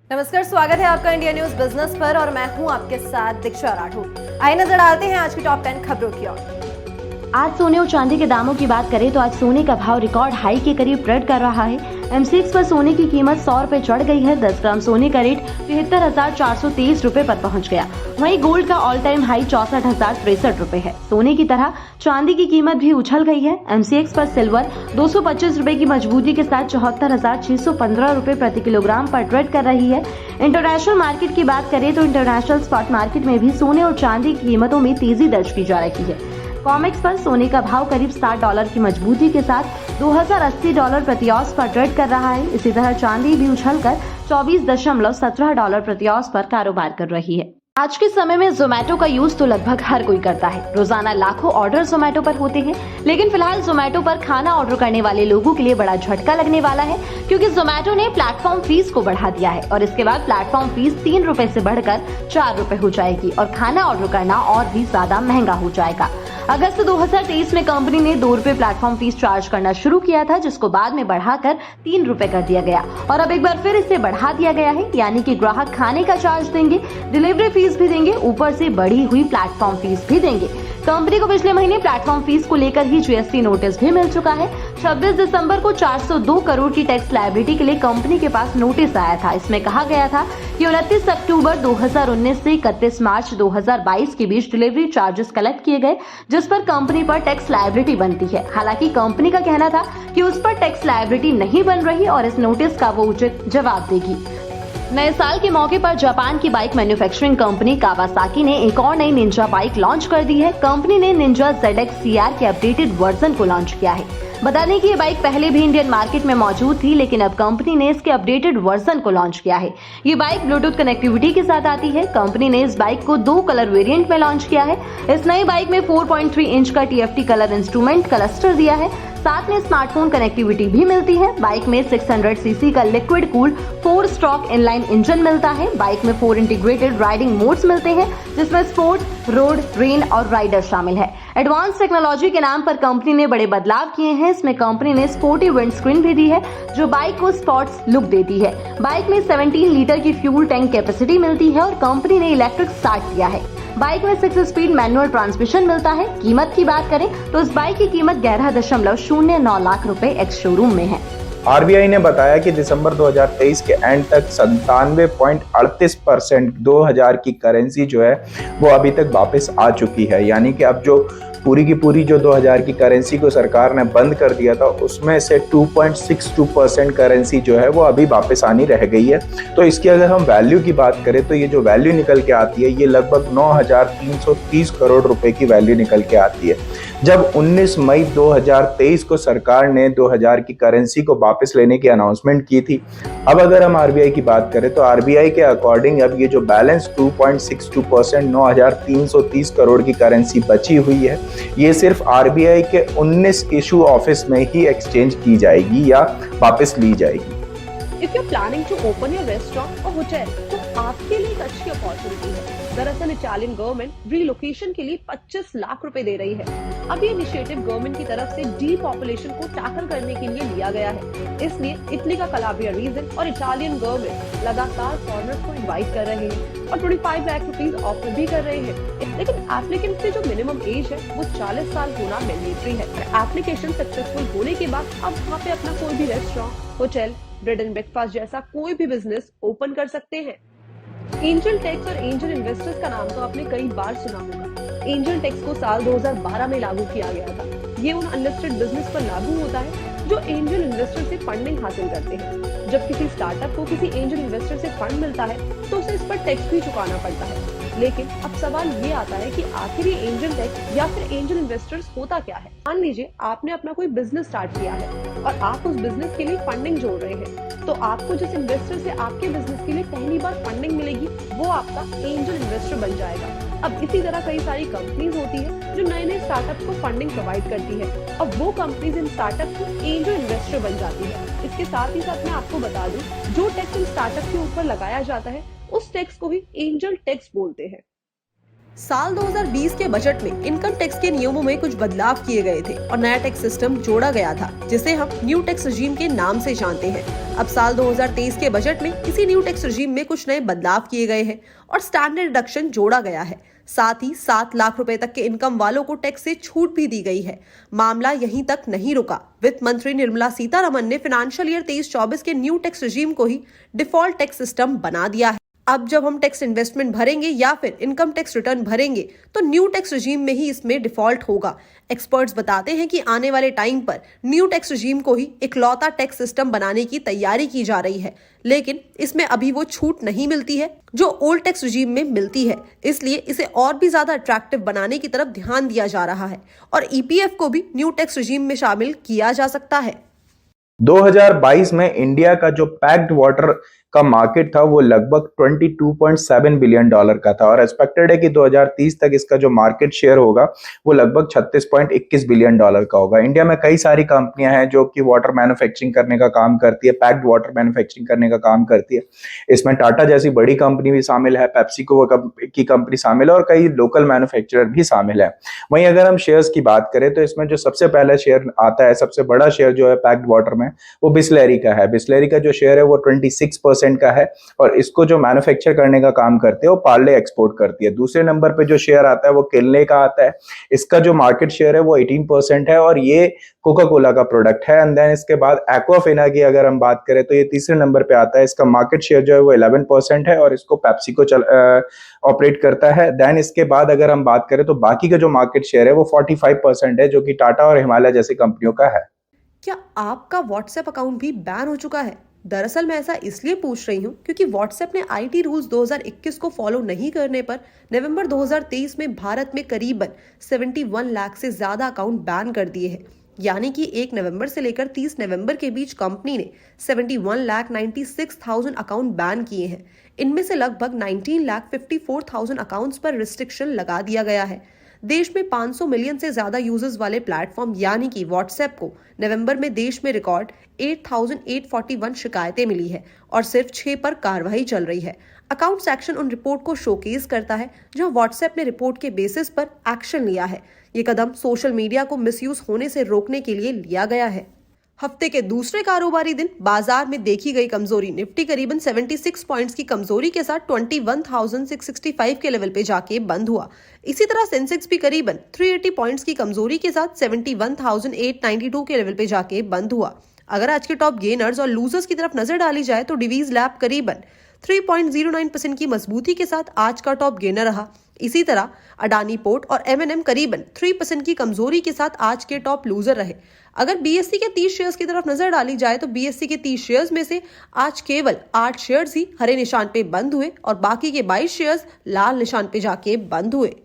नमस्कार, स्वागत है आपका इंडिया न्यूज बिजनेस पर और मैं हूं आपके साथ दीक्षा राठौर। आइए नजर डालते हैं आज की टॉप 10 खबरों की ओर। आज सोने और चांदी के दामों की बात करें तो आज सोने का भाव रिकॉर्ड हाई के करीब ट्रेड कर रहा है। एमसीएक्स पर सोने की कीमत 100 रुपए चढ़ गई है। 10 ग्राम सोने का रेट 73,423 रुपए पर पहुंच गया। वहीं गोल्ड का ऑल टाइम हाई 64,063 रुपए है। सोने की तरह चांदी की कीमत भी उछल गई है। एमसीएक्स पर सिल्वर 225 रुपए की मजबूती के साथ 74,615 रुपए प्रति किलोग्राम पर ट्रेड कर रही है। इंटरनेशनल मार्केट की बात करें तो इंटरनेशनल स्पॉट मार्केट में भी सोने और चांदी की कीमतों में तेजी दर्ज की जा रही है। कॉमेक्स पर सोने का भाव करीब $60 की मजबूती के साथ $2080 प्रति औंस पर ट्रेड कर रहा है। इसी तरह चांदी भी उछलकर $24.17 प्रति औंस पर कारोबार कर रही है। आज के समय में जोमेटो का यूज तो लगभग हर कोई करता है। रोजाना लाखों ऑर्डर जोमेटो पर होते हैं, लेकिन फिलहाल जोमेटो पर खाना ऑर्डर करने वाले लोगों के लिए बड़ा झटका लगने वाला है, क्योंकि जोमेटो ने प्लेटफॉर्म फीस को बढ़ा दिया है और इसके बाद प्लेटफॉर्म फीस 3 रुपए से बढ़कर 4 रुपए हो जाएगी और खाना ऑर्डर करना और भी ज्यादा महंगा हो जाएगा। अगस्त 2023 में कंपनी ने 2 रुपए प्लेटफॉर्म फीस चार्ज करना शुरू किया था, जिसको बाद में बढ़ाकर 3 रुपए कर दिया गया और अब एक बार फिर इसे बढ़ा दिया गया है। यानी कि ग्राहक खाने का चार्ज देंगे, डिलीवरी फीस भी देंगे, ऊपर से बढ़ी हुई प्लेटफॉर्म फीस भी देंगे। कंपनी को पिछले महीने प्लेटफॉर्म फीस को लेकर ही जीएसटी नोटिस भी मिल चुका है। 26 दिसंबर को 402 करोड़ की टैक्स लायबिलिटी के लिए कंपनी के पास नोटिस आया था। इसमें कहा गया था कि 29 अक्टूबर 2019 से 31 मार्च 2022 के बीच डिलीवरी चार्जेस कलेक्ट किए गए, जिस पर कंपनी पर टैक्स लायबिलिटी बनती है। हालांकि कंपनी का कहना था कि उस पर टैक्स लायबिलिटी नहीं बन रही और इस नोटिस का वो उचित जवाब देगी। नए साल के मौके पर जापान की बाइक मैन्युफैक्चरिंग कंपनी कावासाकी ने एक और नई निंजा बाइक लॉन्च कर दी है। कंपनी ने निंजा ZX CR के अपडेटेड वर्जन को लॉन्च किया है। बता दें कि ये बाइक पहले भी इंडियन मार्केट में मौजूद थी, लेकिन अब कंपनी ने इसके अपडेटेड वर्जन को लॉन्च किया है। ये बाइक ब्लूटूथ कनेक्टिविटी के साथ आती है। कंपनी ने इस बाइक को 2 कलर वेरिएंट में लॉन्च किया है। इस नई बाइक में 4.3 इंच का TFT कलर इंस्ट्रूमेंट क्लस्टर दिया है। साथ में स्मार्टफोन कनेक्टिविटी भी मिलती है। बाइक में 600 सीसी का liquid cooled 4 stroke inline engine मिलता है। बाइक में 4 इंटीग्रेटेड राइडिंग मोड्स मिलते हैं, जिसमें स्पोर्ट, रोड, रेन और राइडर शामिल है। एडवांस टेक्नोलॉजी के नाम पर कंपनी ने बड़े बदलाव किए हैं। इसमें कंपनी ने स्पोर्टी विंडस्क्रीन भी दी है, जो बाइक को स्पोर्ट्स लुक देती है। बाइक में 17 लीटर की फ्यूल टैंक कैपेसिटी मिलती है और कंपनी ने इलेक्ट्रिक स्टार्ट दिया है। बाइक में 6 स्पीड मैनुअल ट्रांसमिशन मिलता है। कीमत की बात करें तो इस बाइक की कीमत 11.09 लाख रुपए एक्स शोरूम में है। आरबीआई ने बताया कि दिसंबर 2023 के एंड तक 97.38% 2000 की करेंसी जो है वो अभी तक वापस आ चुकी है। यानी कि अब जो पूरी की पूरी जो 2000 की करेंसी को सरकार ने बंद कर दिया था, उसमें से 2.62% करेंसी जो है वो अभी वापस आनी रह गई है। तो इसकी अगर हम वैल्यू की बात करें तो ये जो वैल्यू निकल के आती है, ये लगभग 9,330 करोड़ रुपए की वैल्यू निकल के आती है। जब 19 मई 2023 को सरकार ने 2000 की करेंसी को वापस लेने की अनाउंसमेंट की थी। अब अगर हम आरबीआई की बात करें तो आरबीआई के अकॉर्डिंग अब ये जो बैलेंस 2.62% 9,330 करोड़ की करेंसी बची हुई है, ये सिर्फ आरबीआई के 19 इशू ऑफिस में ही एक्सचेंज की जाएगी या वापस ली जाएगी। If you're planning to open your restaurant or hotel, तो आपके लिए एक अच्छी अपॉर्चुनिटी है। दरअसल इटालियन गवर्नमेंट रीलोकेशन के लिए 25 लाख रुपए दे रही है। अब ये इनिशिएटिव गवर्नमेंट की तरफ से डीपॉपुलेशन को टैकल करने के लिए लिया गया है। इसलिए इटली का कलाब्रिया रीजन और इटालियन गवर्नमेंट लगातार फॉरेनर्स को इनवाइट कर रहे हैं और 25 लाख रुपीस ऑफर भी कर रहे हैं। लेकिन एप्लीकेंट की जो मिनिमम एज है वो 40 साल होना मैंडेटरी है। एप्लीकेशन सक्सेसफुल होने के बाद अब वहाँ पे अपना कोई भी restaurant, hotel, bread and breakfast जैसा कोई भी बिजनेस ओपन कर सकते हैं। एंजल टैक्स और एंजल इन्वेस्टर्स का नाम तो आपने कई बार सुना होगा। एंजल टैक्स को साल 2012 में लागू किया गया था। ये उन अनलिस्टेड बिजनेस पर लागू होता है जो एंजल इन्वेस्टर से फंडिंग हासिल करते हैं। जब किसी स्टार्टअप को किसी एंजल इन्वेस्टर से फंड मिलता है तो उसे इस पर टैक्स भी चुकाना पड़ता है। लेकिन अब सवाल ये आता है कि आखिर ये एंजल टैक्स या फिर एंजल इन्वेस्टर्स होता क्या है। मान लीजिए आपने अपना कोई बिजनेस स्टार्ट किया है और आप उस बिजनेस के लिए फंडिंग जोड़ रहे हैं, तो आपको जिस इन्वेस्टर से आपके बिजनेस के लिए पहली बार फंडिंग मिलेगी वो आपका एंजल इन्वेस्टर बन जाएगा। अब इसी तरह कई सारी कंपनीज होती है जो नए नए स्टार्टअप को फंडिंग प्रोवाइड करती है। अब वो कंपनीज इन स्टार्टअप की एंजल इन्वेस्टर बन जाती है। इसके साथ ही साथ मैं आपको बता दूं, जो टैक्स इन स्टार्टअप के ऊपर लगाया जाता है उस टैक्स को ही एंजल टैक्स बोलते हैं। साल 2020 के बजट में इनकम टैक्स के नियमों में कुछ बदलाव किए गए थे और नया टैक्स सिस्टम जोड़ा गया था, जिसे हम न्यू टैक्स रजीम के नाम से जानते हैं। अब साल 2023 के बजट में इसी न्यू टैक्स रजीम में कुछ नए बदलाव किए गए हैं और स्टैंडर्ड डिडक्शन जोड़ा गया है। साथ ही 7 लाख रुपए तक के इनकम वालों को टैक्स से छूट भी दी गई है। मामला यहीं तक नहीं रुका। वित्त मंत्री निर्मला सीतारमण ने फाइनेंशियल ईयर 23-24 के न्यू टैक्स रजीम को ही डिफॉल्ट टैक्स सिस्टम बना दिया है। अब जब हम टैक्स इन्वेस्टमेंट भरेंगे या फिर इनकम टैक्स रिटर्न भरेंगे तो न्यू टैक्स रजीम में ही इसमें डिफॉल्ट होगा। एक्सपर्ट्स बताते हैं कि आने वाले टाइम पर न्यू टैक्स रजीम को ही इकलौता टैक्स सिस्टम बनाने की तैयारी की जा रही है, लेकिन इसमें अभी वो छूट नहीं मिलती है जो ओल्ड टैक्स रजीम में मिलती है। इसलिए इसे और भी ज्यादा अट्रैक्टिव बनाने की तरफ ध्यान दिया जा रहा है और ईपीएफ को भी न्यू टैक्स रजीम में शामिल किया जा सकता है। 2022 में इंडिया का जो पैक्ड वाटर का मार्केट था वो लगभग $22.7 बिलियन का था और एक्सपेक्टेड है कि 2030 तक इसका जो मार्केट शेयर होगा वो लगभग $36.21 बिलियन का होगा। इंडिया में कई सारी कंपनियां हैं जो कि वाटर मैन्युफैक्चरिंग करने का काम करती है, पैक्ड वाटर मैन्युफैक्चरिंग करने का काम करती है। इसमें टाटा जैसी बड़ी कंपनी भी शामिल है, पेप्सिको की कंपनी शामिल है और कई लोकल मैन्युफैक्चरर भी शामिल है। वहीं अगर हम शेयर्स की बात करें तो इसमें जो सबसे पहला शेयर आता है, सबसे बड़ा शेयर जो है पैक्ड वाटर में, वो बिस्लेरी का है। बिस्लेरी का जो शेयर है वो 26% का है और इसको जो मैन्युफैक्चर करने का काम करते हैं वो पार्ले एक्सपोर्ट करती है। दूसरे नंबर पे जो शेयर आता है वो किनले का आता है। इसका जो मार्केट शेयर है वो 18% है और ये कोका कोला का प्रोडक्ट है। एंड देन इसके बाद एक्वाफिना की अगर हम बात करें तो ये तीसरे नंबर पे आता है। इसका मार्केट शेयर जो है वो 11% है और इसको पेप्सिको ऑपरेट करता है। देन इसके बाद अगर हम बात करें तो बाकी का जो मार्केट शेयर है वो 45% है, जो कि टाटा और हिमालय जैसी कंपनियों का है। क्या आपका व्हाट्सएप अकाउंट भी बैन हो चुका है? दरअसल मैं ऐसा इसलिए पूछ रही हूँ क्योंकि व्हाट्सएप ने आईटी रूल्स 2021 को फॉलो नहीं करने पर नवंबर 2023 में भारत में करीबन 71 लाख से ज्यादा अकाउंट बैन कर दिए हैं। यानी कि 1 नवंबर से लेकर 30 नवंबर के बीच कंपनी ने 71,96,000 अकाउंट बैन किए हैं। इनमें से लगभग 19,54,000 अकाउंट्स पर रिस्ट्रिक्शन लगा दिया गया है। देश में 500 मिलियन से ज्यादा यूजर्स वाले प्लेटफॉर्म यानी कि व्हाट्सएप को नवंबर में देश में रिकॉर्ड 8,841 शिकायतें मिली है और सिर्फ 6 पर कार्रवाई चल रही है। अकाउंट सेक्शन उन रिपोर्ट को शोकेस करता है जो व्हाट्सएप ने रिपोर्ट के बेसिस पर एक्शन लिया है। ये कदम सोशल मीडिया को मिसयूज होने से रोकने के लिए लिया गया है। हफ्ते के दूसरे कारोबारी दिन बाजार में देखी गई कमजोरी। निफ्टी करीबन 76 पॉइंट्स की कमजोरी के साथ 21,665 के लेवल पे जाके बंद हुआ। इसी तरह सेंसेक्स भी करीबन 380 पॉइंट्स की कमजोरी के साथ 71,892 के लेवल पे जाके बंद हुआ। अगर आज के टॉप गेनर्स और लूजर्स की तरफ नजर डाली जाए तो डिवीज लैब करीबन 3.09% की मजबूती के साथ आज का टॉप गेनर रहा। इसी तरह अडानी पोर्ट और एमएनएम करीबन 3% की कमजोरी के साथ आज के टॉप लूजर रहे। अगर बीएससी के 30 शेयर्स की तरफ नजर डाली जाए तो बीएससी के 30 शेयर्स में से आज केवल 8 शेयर्स ही हरे निशान पे बंद हुए और बाकी के 22 शेयर्स लाल निशान पे जाके बंद हुए।